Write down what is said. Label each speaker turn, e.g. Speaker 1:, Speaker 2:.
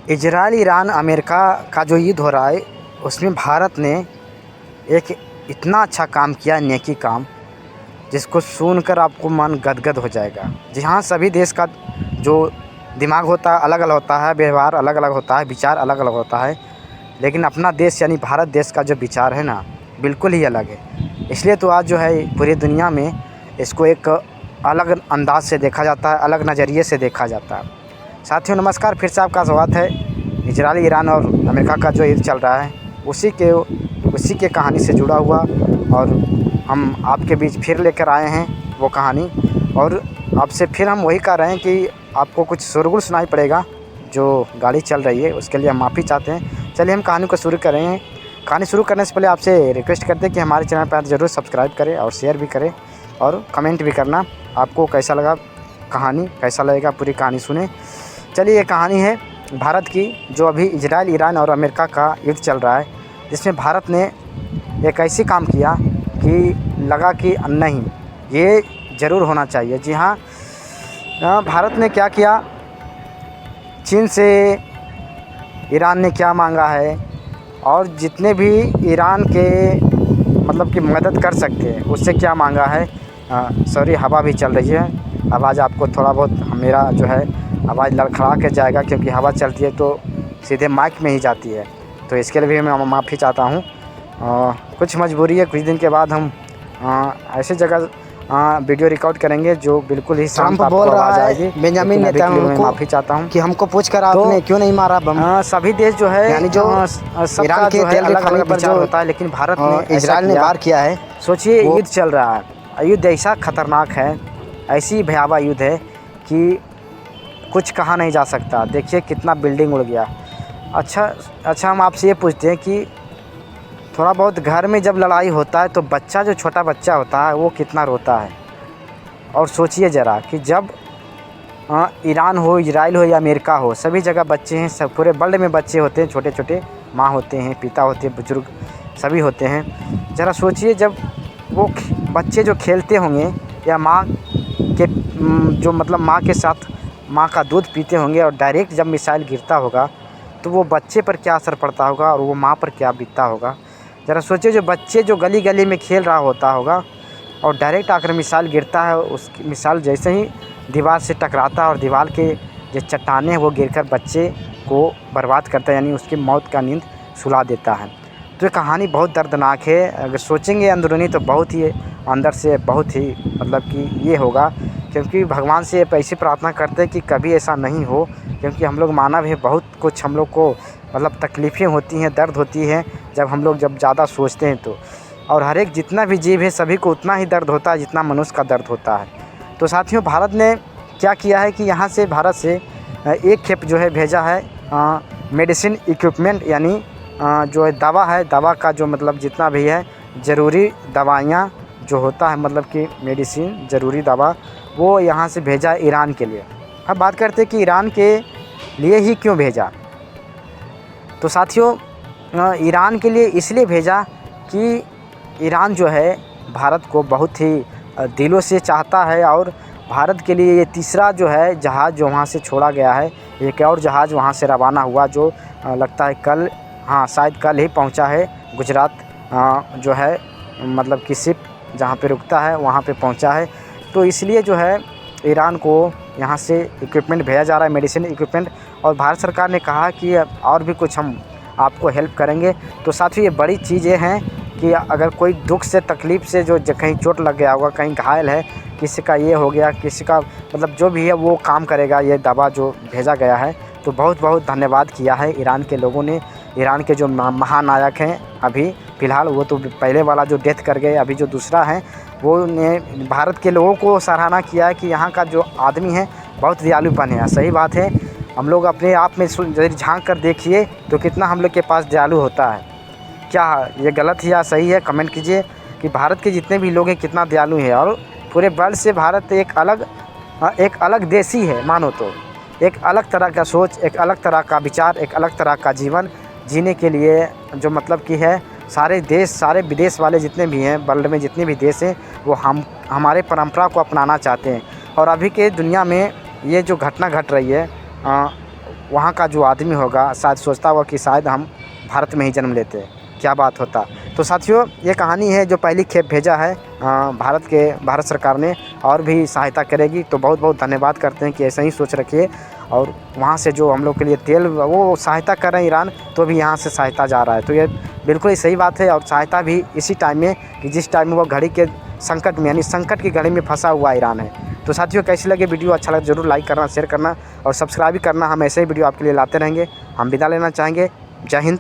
Speaker 1: Israel, Iran, America का जो युद्ध हो रहा है उसमें भारत ने एक इतना अच्छा काम किया, नेकी काम, जिसको सुनकर आपको मन गदगद हो जाएगा। जी हाँ, सभी देश का जो दिमाग होता है अलग अलग होता है, व्यवहार अलग अलग होता है, विचार अलग अलग होता है, लेकिन अपना देश यानी भारत देश का जो विचार है ना, बिल्कुल ही अलग है। इसलिए तो आज जो है पूरी दुनिया में इसको एक अलग अंदाज से देखा जाता है, अलग नज़रिए से देखा जाता है। साथियों नमस्कार, फिर से आपका स्वागत है। इजराइल, ईरान और अमेरिका का जो युद्ध चल रहा है उसी के कहानी से जुड़ा हुआ, और हम आपके बीच फिर लेकर आए हैं वो कहानी। और आपसे फिर हम वही कह रहे हैं कि आपको कुछ शोरगुल सुनाई पड़ेगा, जो गाड़ी चल रही है उसके लिए हम माफ़ी चाहते हैं। चलिए हम कहानी को शुरू करें। कहानी शुरू करने से पहले आपसे रिक्वेस्ट करते हैं कि हमारे चैनल पर ज़रूर सब्सक्राइब करें और शेयर भी करें और कमेंट भी करना, आपको कैसा लगा कहानी, कैसा लगेगा पूरी कहानी सुने। चलिए ये कहानी है भारत की, जो अभी इजराइल, ईरान और अमेरिका का युद्ध चल रहा है, जिसमें भारत ने एक ऐसी काम किया कि लगा कि नहीं, ये ज़रूर होना चाहिए। जी हाँ, भारत ने क्या किया, चीन से ईरान ने क्या मांगा है, और जितने भी ईरान के मतलब कि मदद कर सकते हैं उससे क्या मांगा है। सॉरी, हवा भी चल रही है, आवाज़ आपको थोड़ा बहुत मेरा जो है आवाज़ लड़खड़ा के जाएगा, क्योंकि हवा चलती है तो सीधे माइक में ही जाती है, तो इसके लिए भी मैं माफ़ी चाहता हूँ। कुछ मजबूरी है, कुछ दिन के बाद हम ऐसे जगह वीडियो रिकॉर्ड करेंगे जो बिल्कुल ही शांत आपको आवाज़ आएगी।
Speaker 2: बेंजामिन नेतन्याहू
Speaker 1: मैं माफ़ी चाहता हूँ
Speaker 2: कि हमको पूछकर आपने क्यों नहीं मारा बम।
Speaker 1: सभी देश जो है
Speaker 2: यानी जो
Speaker 1: ईरान के तेल रिफाइनरी पर जो होता है, लेकिन भारत ने
Speaker 2: इजराइल ने वार किया है।
Speaker 1: सोचिए, युद्ध चल रहा है, युद्ध ऐसा खतरनाक है, ऐसी भयावह युद्ध है कि कुछ कहा नहीं जा सकता। देखिए कितना बिल्डिंग उड़ गया। अच्छा, हम आपसे ये पूछते हैं कि थोड़ा बहुत घर में जब लड़ाई होता है तो बच्चा, जो छोटा बच्चा होता है, वो कितना रोता है। और सोचिए ज़रा कि जब ईरान हो, इजराइल हो या अमेरिका हो, सभी जगह बच्चे हैं, सब पूरे वर्ल्ड में बच्चे होते हैं, छोटे छोटे, माँ होते हैं, पिता होते हैं, बुजुर्ग सभी होते हैं। ज़रा सोचिए, जब वो बच्चे जो खेलते होंगे या माँ के जो मतलब माँ के साथ माँ का दूध पीते होंगे, और डायरेक्ट जब मिसाइल गिरता होगा तो वो बच्चे पर क्या असर पड़ता होगा और वो माँ पर क्या बीतता होगा। ज़रा सोचिए, जो बच्चे जो गली गली में खेल रहा होता होगा और डायरेक्ट आकर मिसाइल गिरता है, उस मिसाइल जैसे ही दीवार से टकराता है और दीवार के जो चट्टानें हैं वो गिरकर बच्चे को बर्बाद करता है, यानी उसकी मौत का नींद सुला देता है। तो ये कहानी बहुत दर्दनाक है। अगर सोचेंगे अंदरूनी तो बहुत ही अंदर से बहुत ही मतलब कि ये होगा, क्योंकि भगवान से ऐसी प्रार्थना करते हैं कि कभी ऐसा नहीं हो, क्योंकि हम लोग मानव हैं, बहुत कुछ हम लोग को मतलब तकलीफ़ें होती हैं, दर्द होती है जब हम लोग ज़्यादा सोचते हैं तो। और हर एक जितना भी जीव है सभी को उतना ही दर्द होता है जितना मनुष्य का दर्द होता है। तो साथियों, भारत ने क्या किया है कि यहाँ से भारत से एक खेप जो है भेजा है मेडिसिन इक्विपमेंट, यानी जो है दवा है, दवा का जो मतलब जितना भी है ज़रूरी दवाइयाँ जो होता है, मतलब कि मेडिसिन ज़रूरी दवा, वो यहाँ से भेजा है ईरान के लिए। अब बात करते हैं कि ईरान के लिए ही क्यों भेजा। तो साथियों, ईरान के लिए इसलिए भेजा कि ईरान जो है भारत को बहुत ही दिलों से चाहता है, और भारत के लिए ये तीसरा जो है जहाज़ जो वहाँ से छोड़ा गया है, एक और जहाज़ वहाँ से रवाना हुआ जो लगता है कल, हाँ शायद कल ही पहुँचा है गुजरात, जो है मतलब कि शिप जहाँ पे रुकता है वहाँ पे पहुँचा है। तो इसलिए जो है ईरान को यहाँ से इक्विपमेंट भेजा जा रहा है, मेडिसिन इक्विपमेंट, और भारत सरकार ने कहा कि और भी कुछ हम आपको हेल्प करेंगे। तो साथ ही ये बड़ी चीज़ें हैं कि अगर कोई दुख से तकलीफ़ से जो कहीं चोट लग गया होगा, कहीं घायल है, किसी का ये हो गया, किसी का मतलब जो भी है वो काम करेगा ये दवा जो भेजा गया है। तो बहुत बहुत धन्यवाद किया है ईरान के लोगों ने। ईरान के जो महानायक हैं अभी फ़िलहाल, वो तो पहले वाला जो डेथ कर गए, अभी जो दूसरा है वो ने भारत के लोगों को सराहना किया है कि यहाँ का जो आदमी है बहुत दयालुपन है। सही बात है, हम लोग अपने आप में झांक कर देखिए तो कितना हम लोग के पास दयालु होता है। क्या ये गलत है या सही है, कमेंट कीजिए कि भारत के जितने भी लोग हैं कितना दयालु है। और पूरे वर्ल्ड से भारत एक अलग देश ही है, मानो तो एक अलग तरह का सोच, एक अलग तरह का विचार, एक अलग तरह का जीवन जीने के लिए जो मतलब कि है सारे देश, सारे विदेश वाले जितने भी हैं वर्ल्ड में, जितने भी देश हैं, वो हमारे परंपरा को अपनाना चाहते हैं। और अभी के दुनिया में ये जो घटना घट रही है वहाँ का जो आदमी होगा शायद सोचता होगा कि शायद हम भारत में ही जन्म लेते, क्या बात होता। तो साथियों, ये कहानी है जो पहली खेप भेजा है भारत सरकार ने, और भी सहायता करेगी। तो बहुत बहुत धन्यवाद करते हैं कि ऐसा ही सोच रखिए। और वहाँ से जो हम लोग के लिए तेल वो सहायता कर रहे हैं ईरान, तो भी यहाँ से सहायता जा रहा है। तो ये बिल्कुल ही सही बात है। और सहायता भी इसी टाइम में कि जिस टाइम में वो घड़ी के संकट में, यानी संकट की घड़ी में फंसा हुआ ईरान है। तो साथियों, कैसी लगे वीडियो, अच्छा लगे जरूर लाइक करना, शेयर करना और सब्सक्राइब भी करना। हम ऐसे ही वीडियो आपके लिए लाते रहेंगे। हम विदा लेना चाहेंगे। जय हिंद,